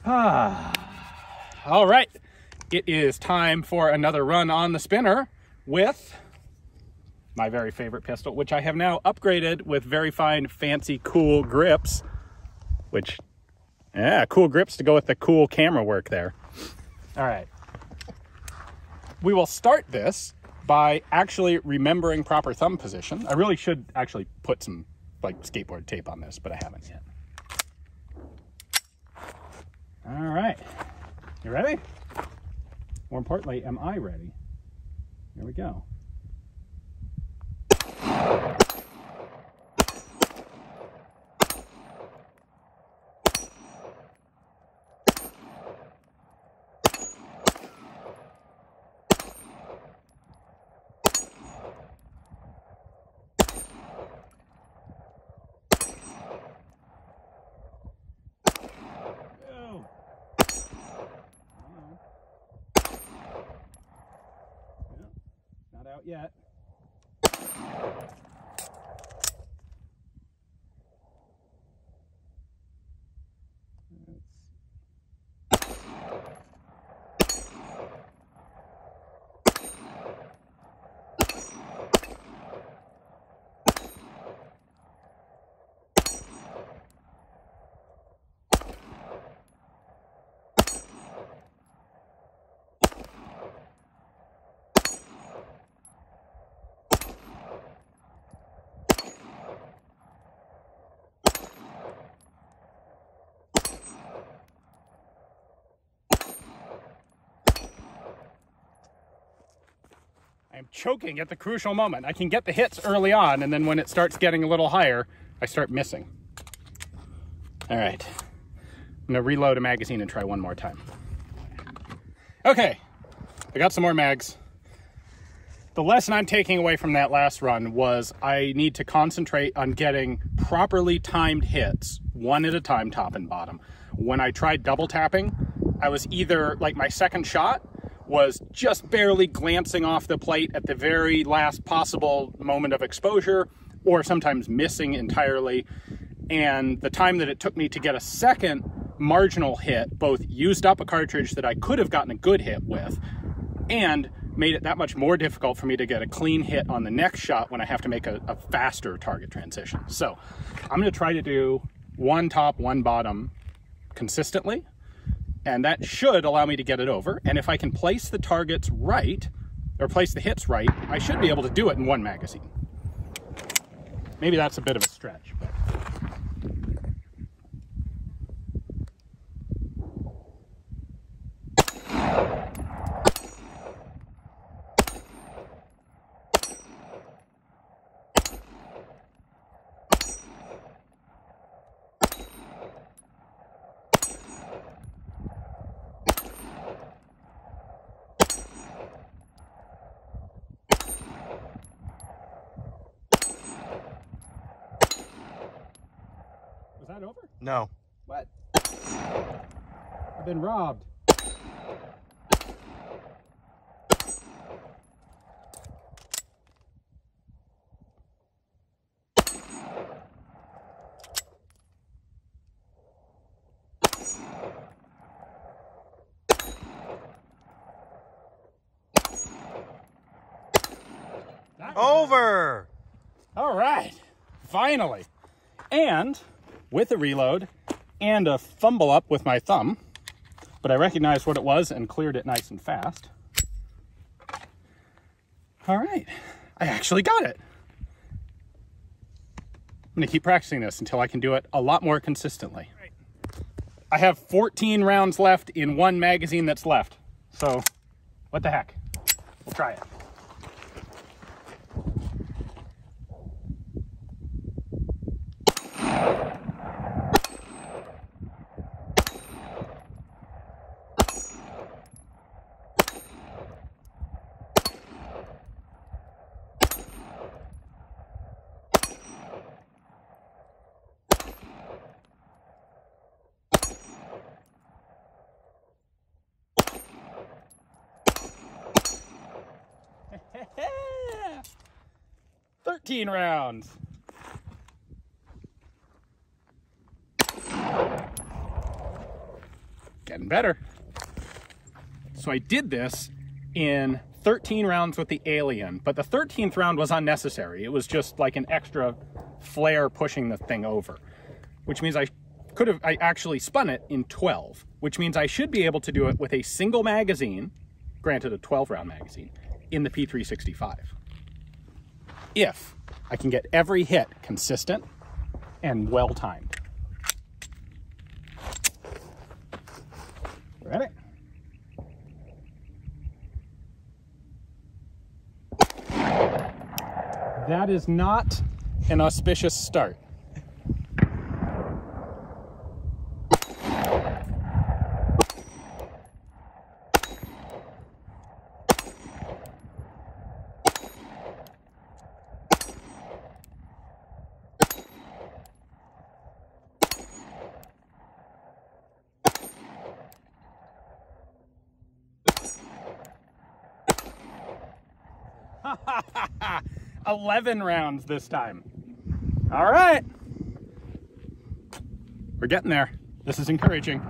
All right, it is time for another run on the spinner with my very favorite pistol, which I have now upgraded with very fine, fancy, cool grips, which, yeah, cool grips to go with the cool camera work there. All right. We will start this by actually remembering proper thumb position. I really should actually put some like skateboard tape on this, but I haven't yet. All right, you ready? More importantly, am I ready? Here we go. Not out yet. I'm choking at the crucial moment. I can get the hits early on, and then when it starts getting a little higher, I start missing. All right, I'm gonna reload a magazine and try one more time. Okay, I got some more mags. The lesson I'm taking away from that last run was I need to concentrate on getting properly timed hits, one at a time, top and bottom. When I tried double tapping, I was either, like my second shot, was just barely glancing off the plate at the very last possible moment of exposure, or sometimes missing entirely. And the time that it took me to get a second marginal hit both used up a cartridge that I could have gotten a good hit with, and made it that much more difficult for me to get a clean hit on the next shot when I have to make a faster target transition. So I'm gonna try to do one top, one bottom consistently, and that should allow me to get it over. And if I can place the targets right, or place the hits right, I should be able to do it in one magazine. Maybe that's a bit of a stretch, but... Was that over? No. What? I've been robbed. Over! All right, finally. And with a reload and a fumble up with my thumb, but I recognized what it was and cleared it nice and fast. All right, I actually got it. I'm gonna keep practicing this until I can do it a lot more consistently. I have 14 rounds left in one magazine that's left. So what the heck? We'll try it. Yeah. 13 rounds. getting better. So I did this in 13 rounds with the Alien, but the 13th round was unnecessary. It was just like an extra flare pushing the thing over, which means I actually spun it in 12, which means I should be able to do it with a single magazine, granted a 12-round magazine, in the P365. If I can get every hit consistent and well-timed. Ready? That is not an auspicious start. Ha ha ha ha! 11 rounds this time. All right. We're getting there. This is encouraging.